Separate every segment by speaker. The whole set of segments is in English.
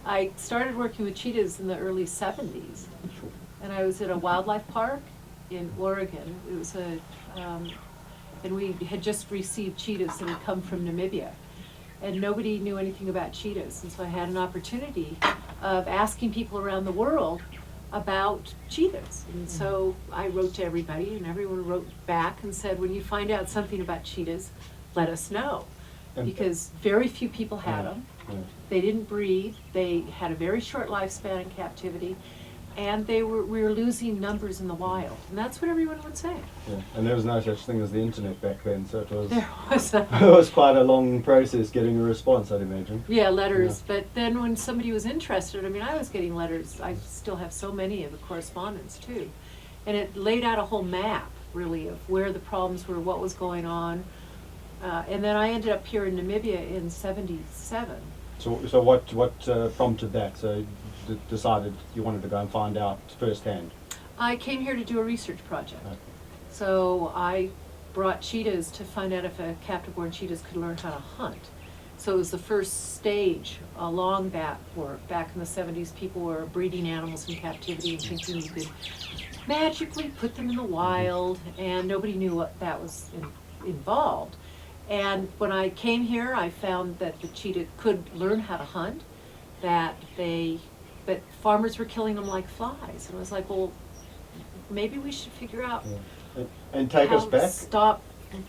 Speaker 1: I started working with cheetahs in the early 70s, and I was at a wildlife park in Oregon. It was and we had just received cheetahs that had come from Namibia, and nobody knew anything about cheetahs, and so I had an opportunity of asking people around the world about cheetahs. And so I wrote to everybody, and everyone wrote back and said, when you find out something about cheetahs, let us know. Because very few people had them. They didn't breed. They had a very short lifespan in captivity, and we were losing numbers in the wild. And that's what everyone would say.
Speaker 2: Yeah. And there was no such thing as the internet back then, so it was,
Speaker 1: There was
Speaker 2: it was quite a long process getting a response, I'd imagine.
Speaker 1: Yeah, letters. Yeah. But then when somebody was interested, I mean, I was getting letters. I still have so many of the correspondence, too. And it laid out a whole map, really, of where the problems were, what was going on. And then I ended up here in Namibia in '77.
Speaker 2: So what prompted that? So you decided you wanted to go and find out firsthand?
Speaker 1: I came here to do a research project.
Speaker 2: Okay.
Speaker 1: So I brought cheetahs to find out if captive-born cheetahs could learn how to hunt. So it was the first stage along that work. Back in the 70s, people were breeding animals in captivity and thinking you could magically put them in the wild, and nobody knew what that was involved. And when I came here, I found that the cheetah could learn how to hunt, but farmers were killing them like flies. And I was like, well, maybe we should figure out
Speaker 2: and take
Speaker 1: how
Speaker 2: us back.
Speaker 1: To stop.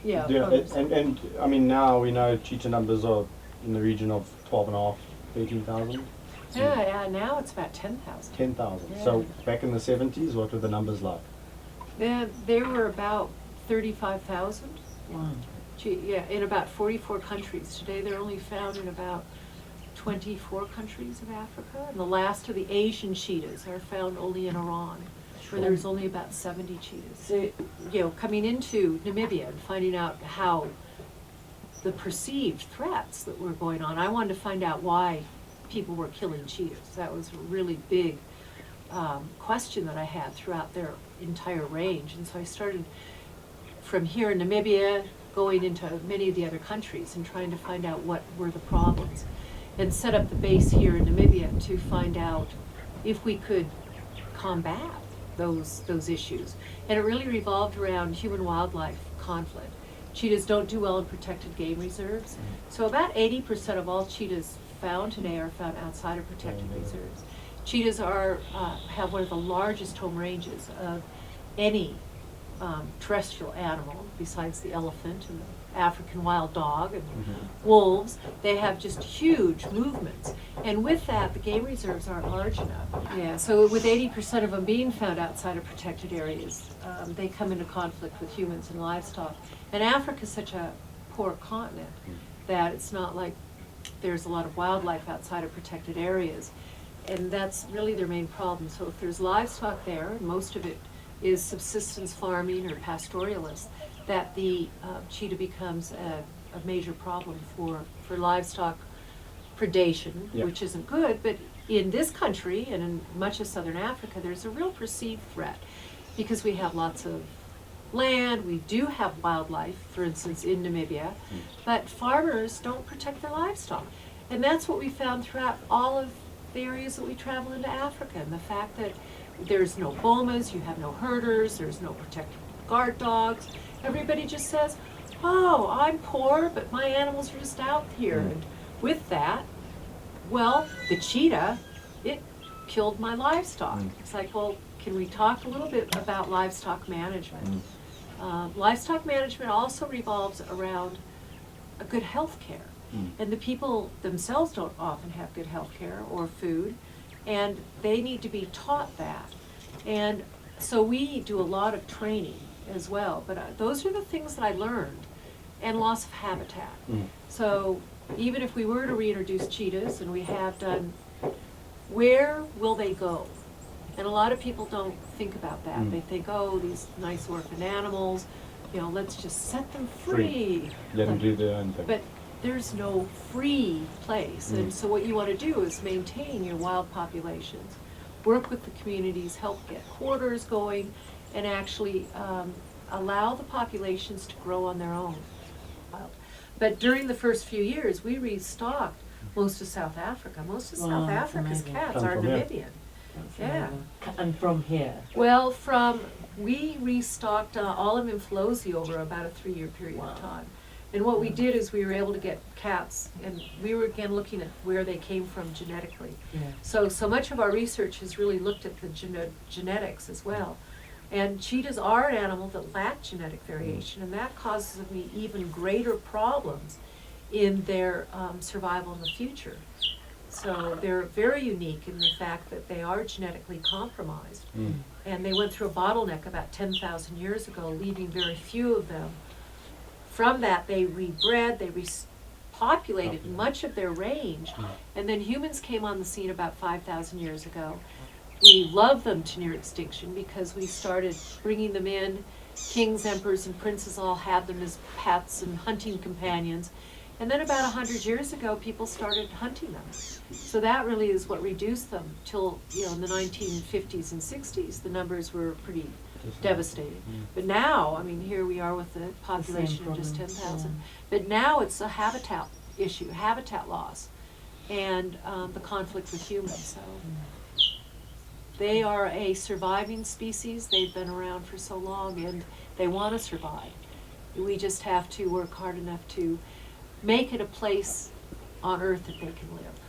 Speaker 1: Yeah.
Speaker 2: And I mean, now we know cheetah numbers are in the region of 12,500, 13,000.
Speaker 1: Yeah, now it's about 10,000.
Speaker 2: 10,000.
Speaker 1: Yeah.
Speaker 2: So back in the 70s, what were the numbers like?
Speaker 1: They were about 35,000.
Speaker 2: Wow.
Speaker 1: Yeah, in about 44 countries. Today they're only found in about 24 countries of Africa, and the last of the Asian cheetahs are found only in Iran, where there's only about 70 cheetahs. So, coming into Namibia and finding out how the perceived threats that were going on, I wanted to find out why people were killing cheetahs. That was a really big question that I had throughout their entire range, and so I started from here in Namibia, going into many of the other countries and trying to find out what were the problems, and set up the base here in Namibia to find out if we could combat those issues. And it really revolved around human-wildlife conflict. Cheetahs don't do well in protected game reserves, so about 80% of all cheetahs found today are found outside of protected reserves. Cheetahs have one of the largest home ranges of any terrestrial animal, besides the elephant and the African wild dog and wolves. They have just huge movements. And with that, the game reserves aren't large enough. Yeah, so with 80% of them being found outside of protected areas, they come into conflict with humans and livestock. And Africa is such a poor continent that it's not like there's a lot of wildlife outside of protected areas. And that's really their main problem. So if there's livestock there, and most of it is subsistence farming or pastoralist, that the cheetah becomes a major problem for livestock predation, which isn't good. But in this country and in much of southern Africa, there's a real perceived threat because we have lots of land, we do have wildlife, for instance, in Namibia, but farmers don't protect their livestock. And that's what we found throughout all of the areas that we travel into Africa, and the fact that there's no bomas, you have no herders, there's no protected guard dogs. Everybody just says, oh, I'm poor, but my animals are just out here. And with that, well, the cheetah, it killed my livestock. It's like, well, can we talk a little bit about livestock management? Livestock management also revolves around a good health care. And the people themselves don't often have good health care or food, and they need to be taught that. And so we do a lot of training as well, but those are the things that I learned, and loss of habitat. So even if we were to reintroduce cheetahs, and we have done, where will they go? And a lot of people don't think about that. They think, oh, these nice orphan animals, let's just set them free.
Speaker 2: Let them do their own thing.
Speaker 1: But there's no free place. And so what you want to do is maintain your wild populations, work with the communities, help get quarters going, and actually allow the populations to grow on their own. But during the first few years, we restocked most of South Africa. Most of
Speaker 3: Wow,
Speaker 1: South
Speaker 3: that's
Speaker 1: Africa's
Speaker 3: amazing.
Speaker 1: cats
Speaker 2: Come
Speaker 1: are
Speaker 2: from here.
Speaker 1: Namibian.
Speaker 3: That's
Speaker 1: Yeah.
Speaker 3: amazing. And from here.
Speaker 1: Well, we restocked all of Inflosi over about a 3-year period of
Speaker 3: Wow.
Speaker 1: time. And what we did is we were able to get cats, and we were again looking at where they came from genetically.
Speaker 3: Yeah.
Speaker 1: So much of our research has really looked at the genetics as well. And cheetahs are an animal that lack genetic variation, and that causes me even greater problems in their survival in the future. So they're very unique in the fact that they are genetically compromised. And they went through a bottleneck about 10,000 years ago, leaving very few of them. From that, they rebred, they repopulated much of their range, and then humans came on the scene about 5,000 years ago. We loved them to near extinction because we started bringing them in. Kings, emperors, and princes all had them as pets and hunting companions. And then about 100 years ago, people started hunting them. So that really is what reduced them till, in the 1950s and 60s, the numbers were pretty devastating. But now, I mean, here we are with the population of just
Speaker 3: problem,
Speaker 1: 10,000. But now it's a habitat issue, habitat loss, and the conflict with humans. So they are a surviving species. They've been around for so long, and they want to survive. We just have to work hard enough to make it a place on Earth that they can live.